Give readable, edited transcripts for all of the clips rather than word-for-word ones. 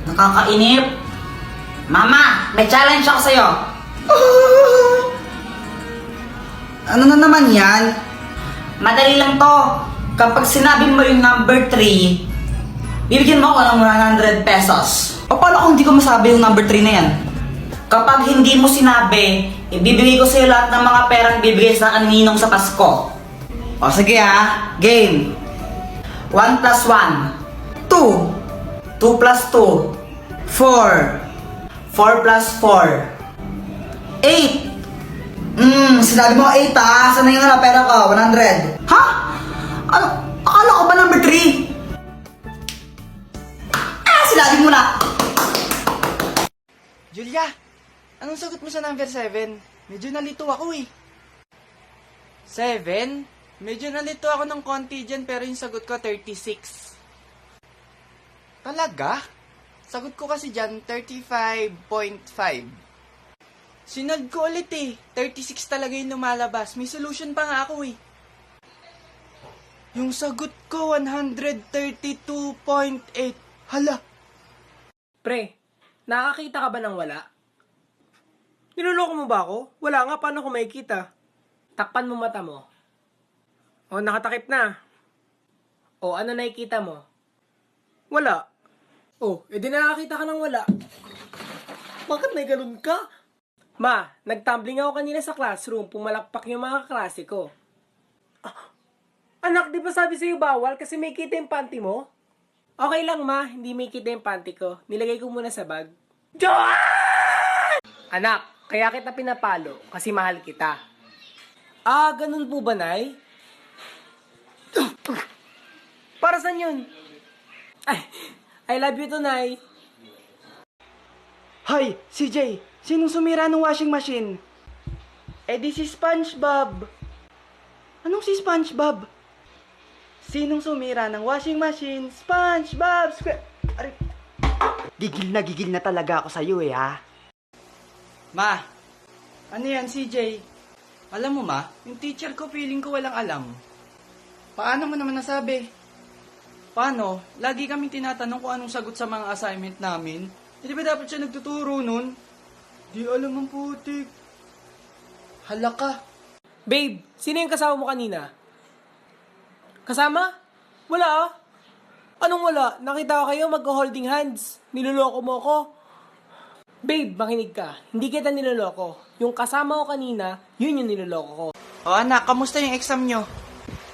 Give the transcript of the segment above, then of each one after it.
Nakakainip. Mama, may challenge ako sa'yo. Ano na naman yan? Madali lang to. Kapag sinabi mo yung number 3, bibigyan mo ako ng 100 pesos. O paano kung hindi ko masabi yung number 3 na yan? Kapag hindi mo sinabi, ibibigay ko sa'yo lahat ng mga perang bibigay sa kaninong sa Pasko. O sige ha, game. 1 plus 1. 2, 2 plus 2. 4, 4 plus 4. 8. Sinabi mo 8 ha? Saan na yun na pera ko? 100. Ha? Ano? Akala ko ba number 3? Sinabi mo na. Julia, anong sagot mo sa number 7? Medyo nalito ako eh. 7? Medyo nalito ako ng konti dyan pero yung sagot ko 36. Talaga? Sagot ko kasi dyan 35.5. Sinod ko ulit eh. 36 talaga yung lumalabas. May solution pa nga ako eh. Yung sagot ko 132.8. Hala. Pre, nakakita ka ba ng wala? Niloloko mo ba ako? Wala nga, paano ko makikita? Takpan mo mata mo. O, nakatakip na. O, ano nakikita mo? Wala. O, edi nakakita ka ng wala. Bakit may ganun ka? Ma, nagtumbling ako kanina sa classroom, pumalakpak yung mga kaklase ko. Ah, anak, di ba sabi sa'yo bawal kasi may kita yung panty mo? Okay lang ma, hindi may kita yung panty ko. Nilagay ko muna sa bag. Anak, kaya kita pinapalo kasi mahal kita. Ah, ganun po ba, Nay? Para saan yun? Ay, I love you to, Nay. Hoy, CJ, sinong sumira ng washing machine? Eh di si SpongeBob. Anong si SpongeBob? Sinong sumira ng washing machine? SpongeBob! Aray. Gigil na talaga ako sa'yo eh ha. Ma, ano yan CJ? Alam mo ma, yung teacher ko feeling ko walang alam. Paano mo naman nasabi? Paano? Lagi kaming tinatanong kung anong sagot sa mga assignment namin. Hindi ba dapat siya nagtuturo nun? Di alam ang putik. Hala ka. Babe, sino yung kasama mo kanina? Kasama? Wala ah. Anong wala? Nakita ko kayo mag-holding hands. Niloloko mo ko. Babe, makinig ka. Hindi kita niloloko. Yung kasama ko kanina, yun yung niloloko ko. O anak, kamusta yung exam nyo?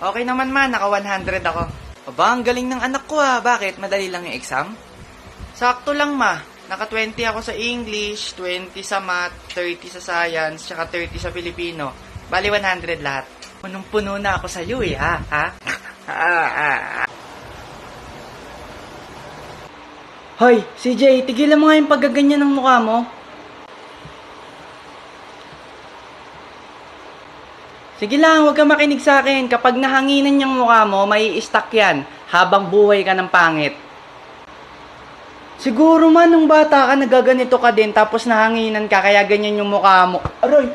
Okay naman ma, naka 100 ako. Aba, ang galing ng anak ko ha. Bakit? Madali lang yung exam? Sakto lang ma. Naka 20 ako sa English, 20 sa Math, 30 sa Science, tsaka 30 sa Filipino. Bali 100 lahat. Punong-puno na ako sa iyo eh, ha? Hoy, CJ, tigilan mo nga yung paggaganyan ng mukha mo. Sige lang, huwag ka makinig sa akin. Kapag nahanginan yung mukha mo, may i-stuck yan habang buhay ka ng pangit. Siguro man nung bata ka, nagaganito ka din, tapos nahanginan ka, kaya ganyan yung mukha mo. Aray!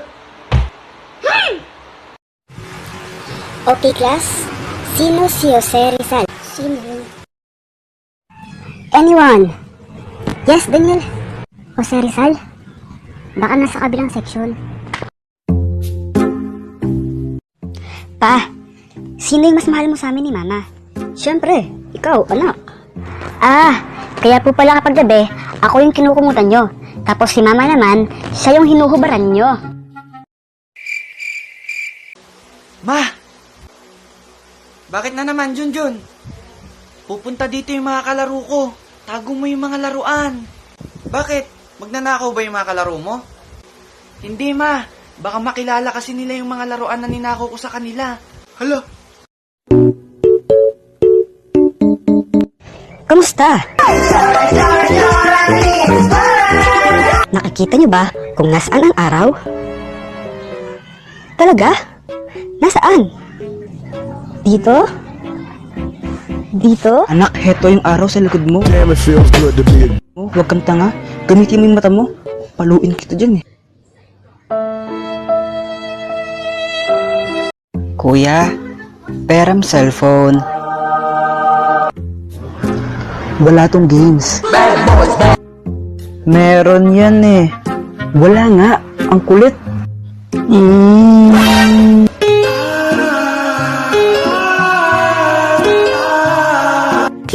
Okay, class. Sino si Jose Rizal? Sino yun? Anyone? Yes, Daniel. Jose Rizal? Baka nasa kabilang section. Pa, sino yung mas mahal mo sa amin ni Mama? Siyempre, ikaw, anak. Ah, kaya po pala kapag gabi, ako yung kinukumutan nyo. Tapos si Mama naman, siya yung hinuhubaran nyo. Ma! Bakit na naman, Junjun? Pupunta dito yung mga kalaro ko. Tago mo yung mga laruan. Bakit? Magnanakaw ba yung mga kalaro mo? Hindi, ma. Baka makilala kasi nila yung mga laruan na ninakaw ko sa kanila. Hala! Kamusta? Nakikita niyo ba kung nasaan ang araw? Talaga? Nasaan? Dito? Dito? Anak, heto yung araw sa likod mo. Damn, it feels good to be a Huwag kang tanga. Gamitin mo yung mata mo. Paluin kita dyan eh. Kuya, peram cellphone. Wala tong games. Meron yan eh. Wala nga. Ang kulit.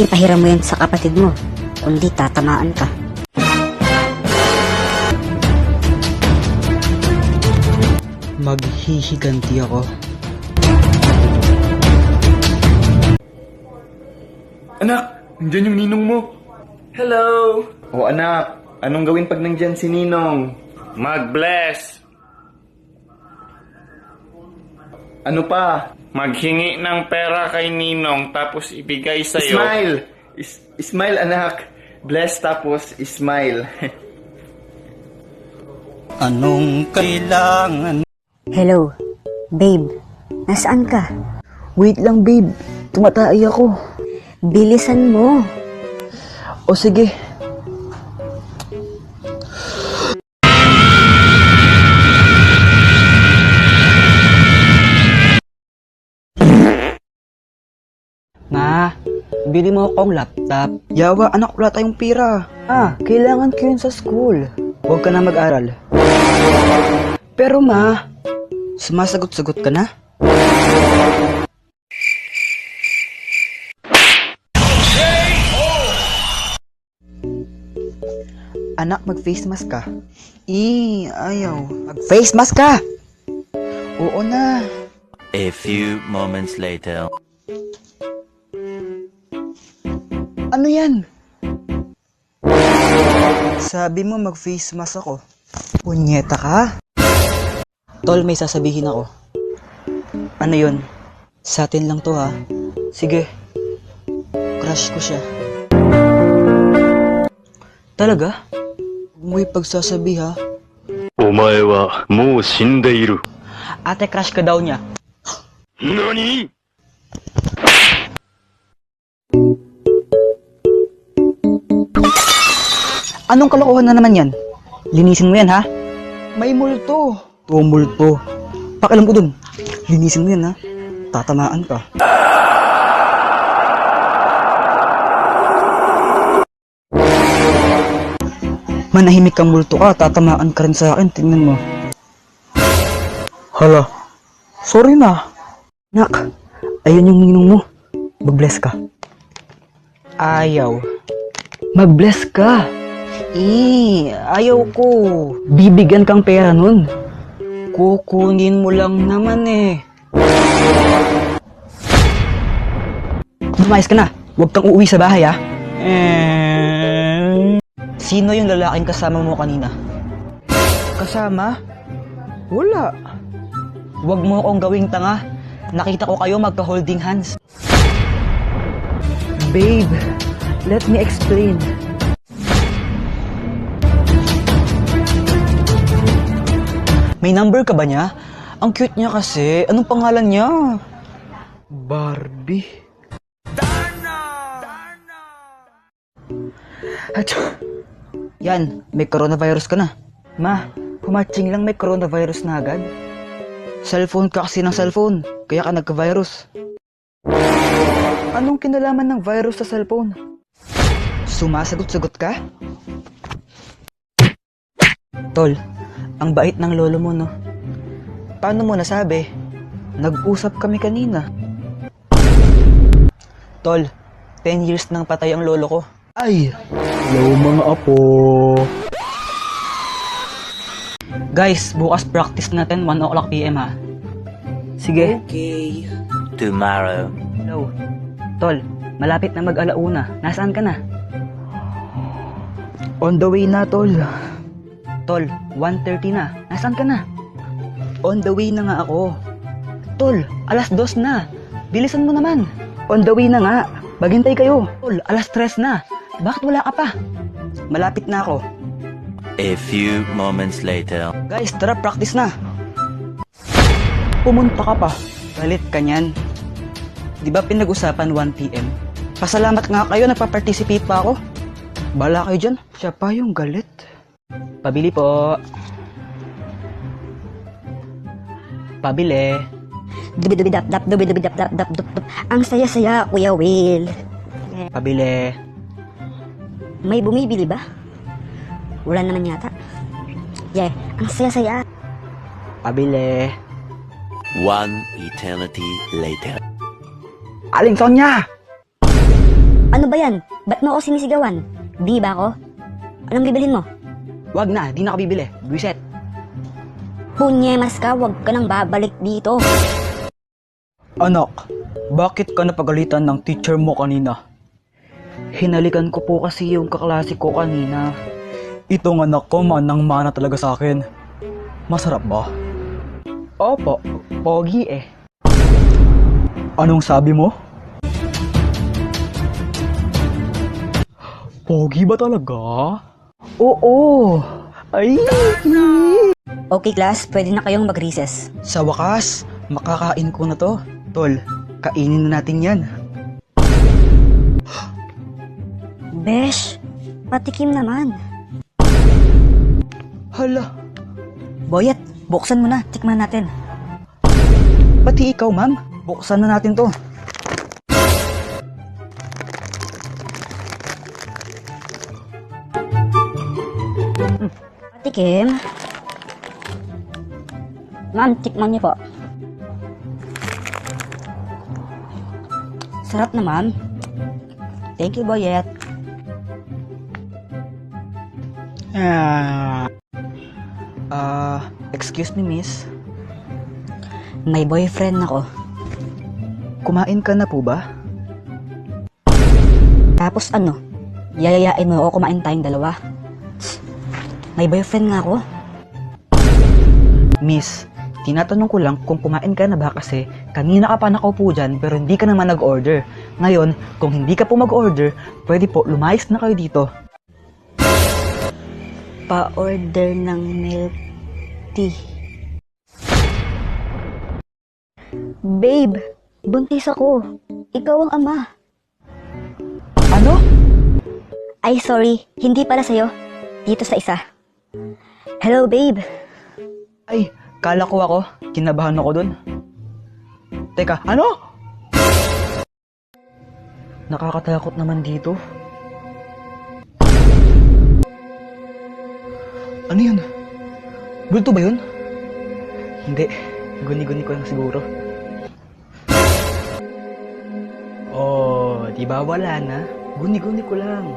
Ipahiram mo yan sa kapatid mo. Kundi tatamaan ka. Maghihiganti ako. Anak, nandyan yung ninong mo. Hello! O anak, anong gawin pag nandyan si ninong? Mag-bless. Ano pa? Maghingi ng pera kay Ninong tapos ibigay sa'yo. Smile! Smile anak. Bless tapos smile. Anong kailangan? Hello, babe. Nasaan ka? Wait lang, babe. Tumatay ako. Bilisan mo. O sige. Ma, bili mo akong laptop. Yawa, anak, wala tayong pira. Kailangan ko yun sa school. Huwag ka na mag-aral. Pero ma, sumasagot-sagot ka na? Anak, mag-face mask ka. Ayaw. Mag-face mask ka! Oo na. A few moments later. Ano yan? Sabi mo mag-face mask ako. Punyeta ka? Tol, may sasabihin ako. Ano yun? Sa atin lang to ha. Sige. Crush ko siya. Talaga? May pagsasabi ha. お前はもう死んでいる。 Ate, crush ka daw niya. 何？ Anong kalokohan na naman yan? Linisin mo yan, ha? May multo. Multo. Pakialam ko dun. Linisin mo yan, ha? Tatamaan ka. Manahimik kang multo ka, tatamaan ka rin sa akin. Tingnan mo. Hala. Sorry na. Nak, ayun yung ninong mo. Mag-bless ka. Ayaw. Mag-bless ka. Ayaw ko. Bibigyan kang pera nun. Kukunin mo lang naman eh. Lumayas ka na. Huwag kang uuwi sa bahay ah. Sino yung lalaking kasama mo kanina? Kasama? Wala. Huwag mo akong gawing tanga. Nakita ko kayo magka-holding hands. Babe, let me explain. May number ka ba niya? Ang cute niya kasi. Anong pangalan niya? Barbie. Darna! Yan, may coronavirus ka na. Ma, kumatching lang may coronavirus na agad. Cellphone ka kasi ng cellphone, kaya ka nagka-virus. Anong kinalaman ng virus sa cellphone? Sumasagot-sagot ka? Tol, ang bait ng lolo mo, no? Paano mo nasabi? Nag-usap kami kanina. Tol, 10 years nang patay ang lolo ko. Ay, hello mga apo. Guys, bukas practice natin 1 o'clock PM ha. Sige. Okay. Tomorrow. Hello. Tol, malapit na mag-alauna. Nasaan ka na? On the way na, Tol. Tol, 1:30 na. Nasaan ka na? On the way na nga ako. Tol, 2:00 na. Bilisan mo naman. On the way na nga. Maghintay kayo. Tol, 3:00 na. Bakit wala ka pa? Malapit na ako. A few moments later. Guys, tara, practice na. Pumunta ka pa. Galit ka niyan. Di ba pinag-usapan 1 PM? Pasalamat nga kayo, nagpa-participate pa ako. Bala kayo dyan. Siya pa yung galit. Pabili po. Pabili. Dubi-dubi-dap-dap, dubi-dubi-dap-dap-dap-dap. Ang saya-saya, Kuya Will. Pabili. May bumibili ba? Wala naman yata. Yeah, ang saya-saya. Pabili. One eternity later. Aling Sonya! Ano ba yan? Ba't mo ako sinisigawan? Di ba ako? Anong bibilhin mo? Wag na, di na ako bibili. Buiset. Punyemas ka, wag ka nang babalik dito. Anak, bakit ka napagalitan ng teacher mo kanina? Hinalikan ko po kasi yung kaklase ko kanina. Itong anak ko manang-mana talaga sa akin. Masarap ba? Opo, pogi eh. Anong sabi mo? Pogi ba talaga? Oo. Ay. Okay class, pwede na kayong mag-recess. Sa wakas, makakain ko na to. Tol, kainin na natin yan. Besh, patikim naman. Hala, Boyet, buksan mo na, tikman natin. pati ikaw ma'am. Buksan na natin to. Patikim. Ma'am, tikman niyo po. Sarap na, ma'am. Thank you, Boyet. Excuse me miss. May boyfriend ako. Kumain ka na po ba? Tapos ano? Yayayain mo ako kumain tayong dalawa. May boyfriend nga ako. Miss, tinatanong ko lang kung kumain ka na ba kasi kanina ka pa nakaupo dyan pero hindi ka naman nag-order. Ngayon, kung hindi ka po mag-order, pwede po lumayas na kayo dito. Pa-order ng milk tea. Babe, buntis ako. Ikaw ang ama. Ano? Ay, sorry. Hindi pala sa'yo. Dito sa isa. Hello, babe. Ay, kala ko ako. Kinabahan ako dun. Teka, ano? Nakakatakot naman dito. Ano yun? Bulto ba yun? Hindi. Guni-guni ko lang siguro. Oh, di ba wala na? Guni-guni ko lang.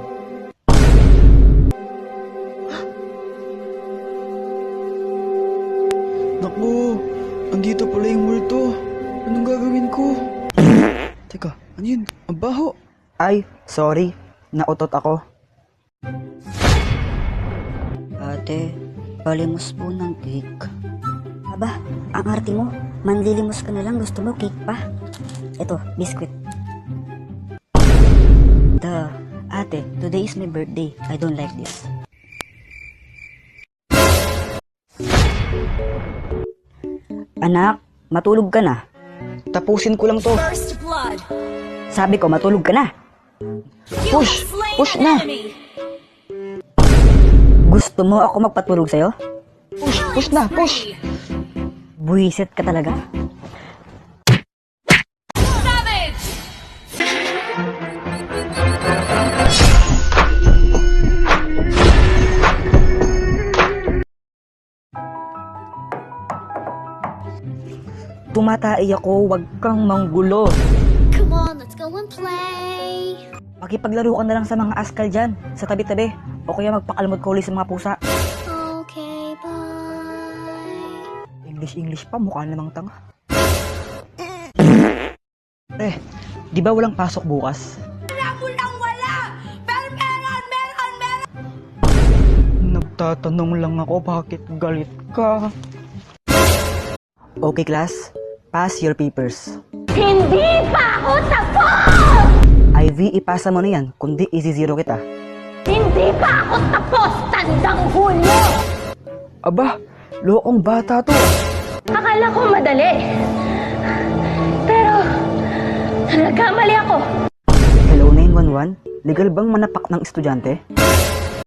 Naku, andito pala yung multo. Anong gagawin ko? Teka, ano yun? Ang baho. Ay, sorry. Nautot ako. Ate, palimos po ng cake. Aba, ang arte mo. Manlilimos ka na lang. Gusto mo cake pa? Ito, biskwit. Duh. Ate, today is my birthday. I don't like this. Anak, matulog ka na. Tapusin ko lang to. Sabi ko, matulog ka na. Push! Push na! Gusto mo ako magpatulog sa'yo? Push! Push na! Push! Buwisit ka talaga. Tumatai ako, wag kang manggulo. Come on, let's go and play. Makipaglaro ka na lang sa mga askal dyan, sa tabi-tabi. O kaya magpakalmod ka uli sa mga pusa. Okay, bye. English pa, mukha namang tanga. Di ba walang pasok bukas? Nagtatanong lang ako bakit galit ka. Okay class, pass your papers. Hindi pa ako tapos! Ivy, ipasa mo na yan, kundi isi-zero kita. Hindi pa ako tapos! Tandang Hulyo! Aba, loong bata to. Akala ko madali. Pero, nagkamali ako. Hello 911, legal bang manapak ng estudyante?